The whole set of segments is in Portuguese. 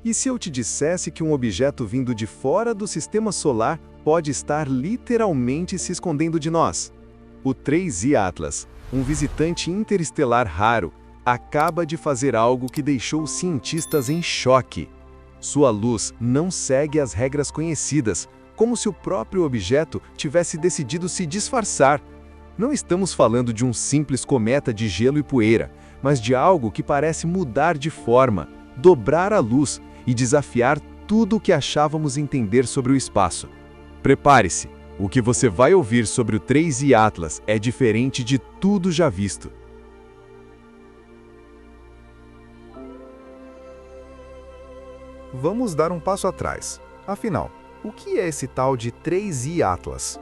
E se eu te dissesse que um objeto vindo de fora do sistema solar pode estar literalmente se escondendo de nós? O 3I Atlas, um visitante interestelar raro, acaba de fazer algo que deixou os cientistas em choque. Sua luz não segue as regras conhecidas, como se o próprio objeto tivesse decidido se disfarçar. Não estamos falando de um simples cometa de gelo e poeira, mas de algo que parece mudar de forma, dobrar a luz e desafiar tudo o que achávamos entender sobre o espaço. Prepare-se, o que você vai ouvir sobre o 3I Atlas é diferente de tudo já visto. Vamos dar um passo atrás. Afinal, o que é esse tal de 3I Atlas?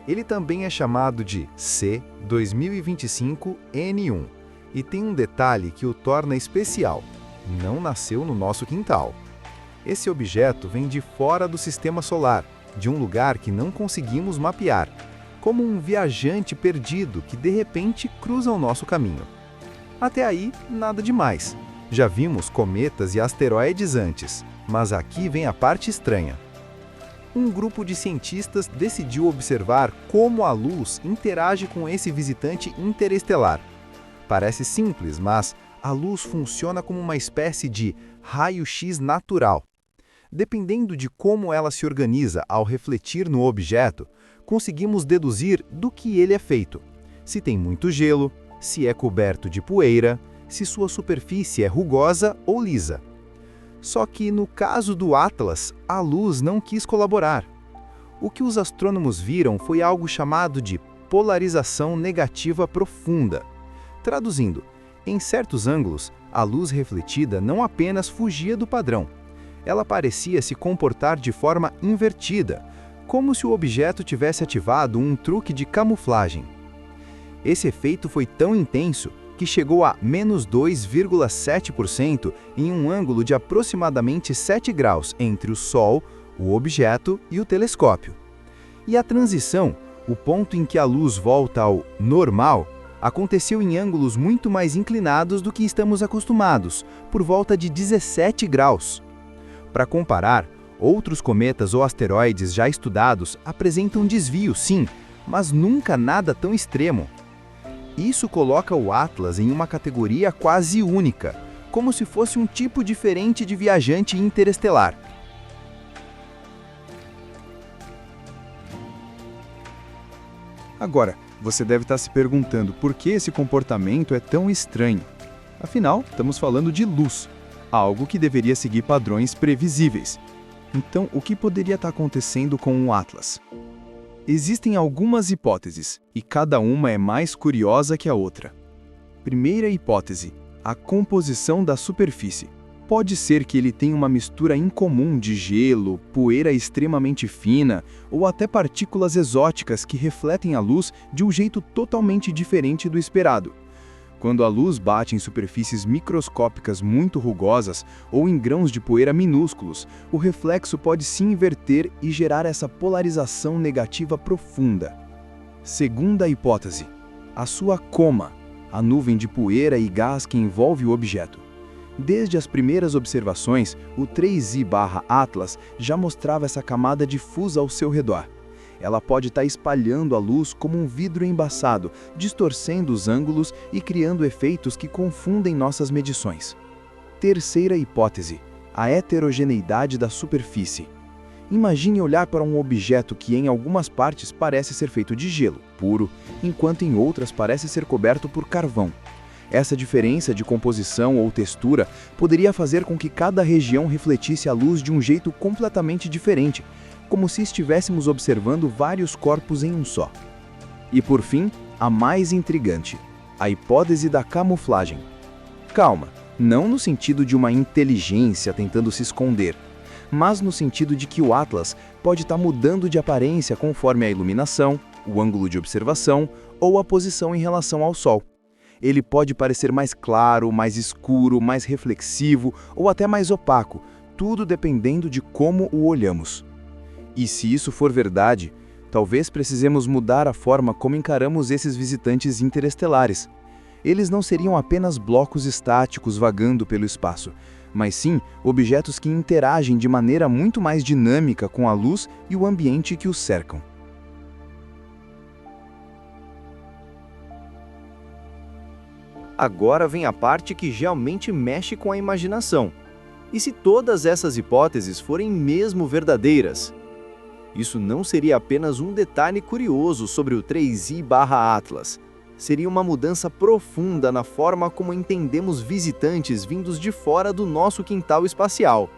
Ele também é chamado de C2025N1 e tem um detalhe que o torna especial: não nasceu no nosso quintal. Esse objeto vem de fora do sistema solar, de um lugar que não conseguimos mapear, como um viajante perdido que de repente cruza o nosso caminho. Até aí, nada demais. Já vimos cometas e asteroides antes, mas aqui vem a parte estranha. Um grupo de cientistas decidiu observar como a luz interage com esse visitante interestelar. Parece simples, mas a luz funciona como uma espécie de raio-x natural. Dependendo de como ela se organiza ao refletir no objeto, conseguimos deduzir do que ele é feito. Se tem muito gelo, se é coberto de poeira, se sua superfície é rugosa ou lisa. Só que no caso do Atlas, a luz não quis colaborar. O que os astrônomos viram foi algo chamado de polarização negativa profunda. Traduzindo, em certos ângulos, a luz refletida não apenas fugia do padrão. Ela parecia se comportar de forma invertida, como se o objeto tivesse ativado um truque de camuflagem. Esse efeito foi tão intenso que chegou a menos 2,7% em um ângulo de aproximadamente 7 graus entre o Sol, o objeto e o telescópio. E a transição, o ponto em que a luz volta ao normal, aconteceu em ângulos muito mais inclinados do que estamos acostumados, por volta de 17 graus. Para comparar, outros cometas ou asteroides já estudados apresentam desvio, sim, mas nunca nada tão extremo. Isso coloca o Atlas em uma categoria quase única, como se fosse um tipo diferente de viajante interestelar. Agora, você deve estar se perguntando por que esse comportamento é tão estranho. Afinal, estamos falando de luz, algo que deveria seguir padrões previsíveis. Então, o que poderia estar acontecendo com o Atlas? Existem algumas hipóteses, e cada uma é mais curiosa que a outra. Primeira hipótese: a composição da superfície. Pode ser que ele tenha uma mistura incomum de gelo, poeira extremamente fina ou até partículas exóticas que refletem a luz de um jeito totalmente diferente do esperado. Quando a luz bate em superfícies microscópicas muito rugosas ou em grãos de poeira minúsculos, o reflexo pode se inverter e gerar essa polarização negativa profunda. Segunda hipótese: a sua coma, a nuvem de poeira e gás que envolve o objeto. Desde as primeiras observações, o 3I/Atlas já mostrava essa camada difusa ao seu redor. Ela pode estar espalhando a luz como um vidro embaçado, distorcendo os ângulos e criando efeitos que confundem nossas medições. Terceira hipótese: a heterogeneidade da superfície. Imagine olhar para um objeto que em algumas partes parece ser feito de gelo puro, enquanto em outras parece ser coberto por carvão. Essa diferença de composição ou textura poderia fazer com que cada região refletisse a luz de um jeito completamente diferente, como se estivéssemos observando vários corpos em um só. E por fim, a mais intrigante: a hipótese da camuflagem. Calma, não no sentido de uma inteligência tentando se esconder, mas no sentido de que o Atlas pode estar mudando de aparência conforme a iluminação, o ângulo de observação ou a posição em relação ao Sol. Ele pode parecer mais claro, mais escuro, mais reflexivo ou até mais opaco, tudo dependendo de como o olhamos. E se isso for verdade, talvez precisemos mudar a forma como encaramos esses visitantes interestelares. Eles não seriam apenas blocos estáticos vagando pelo espaço, mas sim objetos que interagem de maneira muito mais dinâmica com a luz e o ambiente que os cercam. Agora vem a parte que realmente mexe com a imaginação. E se todas essas hipóteses forem mesmo verdadeiras? Isso não seria apenas um detalhe curioso sobre o 3i/Atlas. Seria uma mudança profunda na forma como entendemos visitantes vindos de fora do nosso quintal espacial.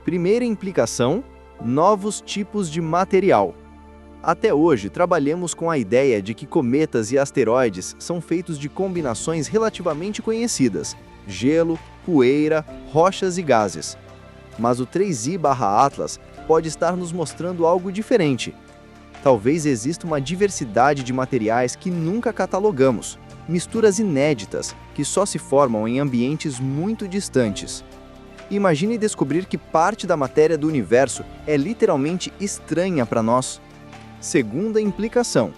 Primeira implicação: novos tipos de material. Até hoje, trabalhamos com a ideia de que cometas e asteroides são feitos de combinações relativamente conhecidas: gelo, poeira, rochas e gases. Mas o 3i/Atlas pode estar nos mostrando algo diferente. Talvez exista uma diversidade de materiais que nunca catalogamos, misturas inéditas que só se formam em ambientes muito distantes. Imagine descobrir que parte da matéria do universo é literalmente estranha para nós. Segunda implicação: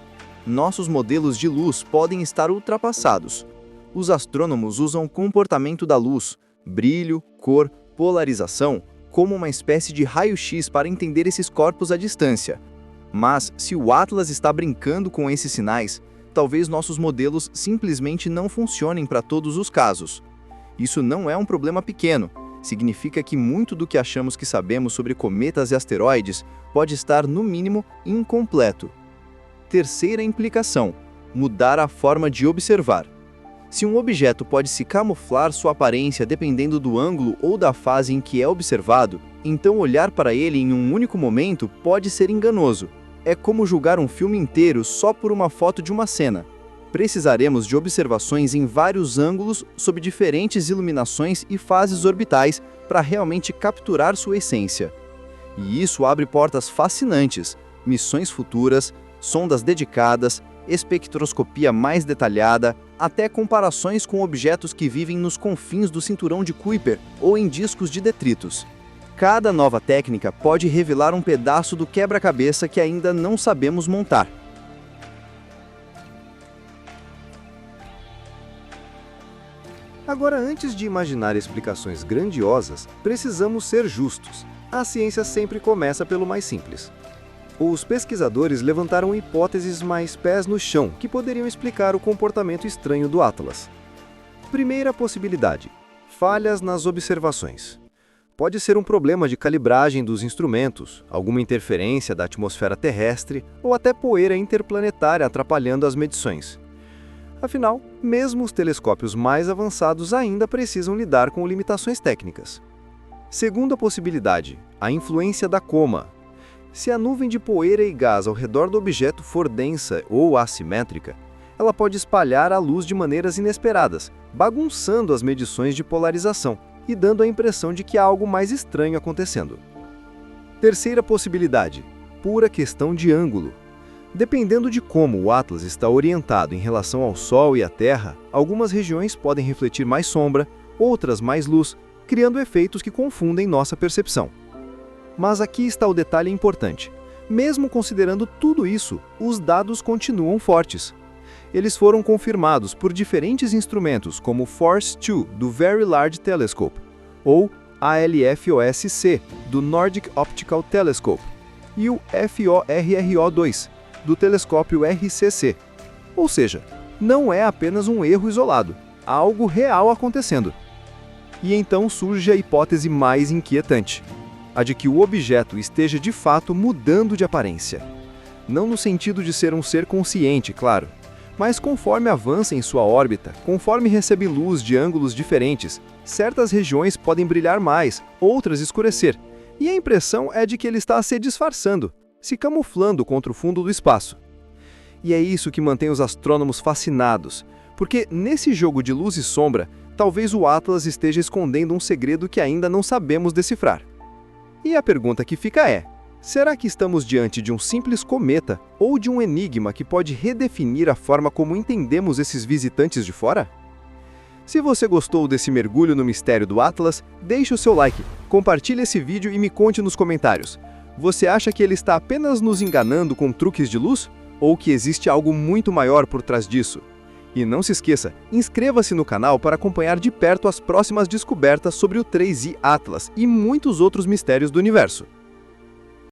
nossos modelos de luz podem estar ultrapassados. Os astrônomos usam o comportamento da luz, brilho, cor, polarização, como uma espécie de raio-x para entender esses corpos à distância. Mas, se o Atlas está brincando com esses sinais, talvez nossos modelos simplesmente não funcionem para todos os casos. Isso não é um problema pequeno. Significa que muito do que achamos que sabemos sobre cometas e asteroides pode estar, no mínimo, incompleto. Terceira implicação: mudar a forma de observar. Se um objeto pode se camuflar sua aparência dependendo do ângulo ou da fase em que é observado, então olhar para ele em um único momento pode ser enganoso. É como julgar um filme inteiro só por uma foto de uma cena. Precisaremos de observações em vários ângulos sob diferentes iluminações e fases orbitais para realmente capturar sua essência. E isso abre portas fascinantes: missões futuras, sondas dedicadas, espectroscopia mais detalhada, até comparações com objetos que vivem nos confins do cinturão de Kuiper ou em discos de detritos. Cada nova técnica pode revelar um pedaço do quebra-cabeça que ainda não sabemos montar. Agora, antes de imaginar explicações grandiosas, precisamos ser justos. A ciência sempre começa pelo mais simples. Os pesquisadores levantaram hipóteses mais pés no chão que poderiam explicar o comportamento estranho do Atlas. Primeira possibilidade: falhas nas observações. Pode ser um problema de calibragem dos instrumentos, alguma interferência da atmosfera terrestre ou até poeira interplanetária atrapalhando as medições. Afinal, mesmo os telescópios mais avançados ainda precisam lidar com limitações técnicas. Segunda possibilidade: a influência da coma. Se a nuvem de poeira e gás ao redor do objeto for densa ou assimétrica, ela pode espalhar a luz de maneiras inesperadas, bagunçando as medições de polarização e dando a impressão de que há algo mais estranho acontecendo. Terceira possibilidade: pura questão de ângulo. Dependendo de como o Atlas está orientado em relação ao Sol e à Terra, algumas regiões podem refletir mais sombra, outras mais luz, criando efeitos que confundem nossa percepção. Mas aqui está o detalhe importante. Mesmo considerando tudo isso, os dados continuam fortes. Eles foram confirmados por diferentes instrumentos como o FORST-2 do Very Large Telescope, ou ALFOSC do Nordic Optical Telescope, e o FORRO2 do telescópio RCC. Ou seja, não é apenas um erro isolado, há algo real acontecendo. E então surge a hipótese mais inquietante: a de que o objeto esteja de fato mudando de aparência. Não no sentido de ser um ser consciente, claro, mas conforme avança em sua órbita, conforme recebe luz de ângulos diferentes, certas regiões podem brilhar mais, outras escurecer, e a impressão é de que ele está se disfarçando, se camuflando contra o fundo do espaço. E é isso que mantém os astrônomos fascinados, porque nesse jogo de luz e sombra, talvez o Atlas esteja escondendo um segredo que ainda não sabemos decifrar. E a pergunta que fica é: será que estamos diante de um simples cometa ou de um enigma que pode redefinir a forma como entendemos esses visitantes de fora? Se você gostou desse mergulho no mistério do Atlas, deixe o seu like, compartilhe esse vídeo e me conte nos comentários. Você acha que ele está apenas nos enganando com truques de luz? Ou que existe algo muito maior por trás disso? E não se esqueça, inscreva-se no canal para acompanhar de perto as próximas descobertas sobre o 3i Atlas e muitos outros mistérios do universo.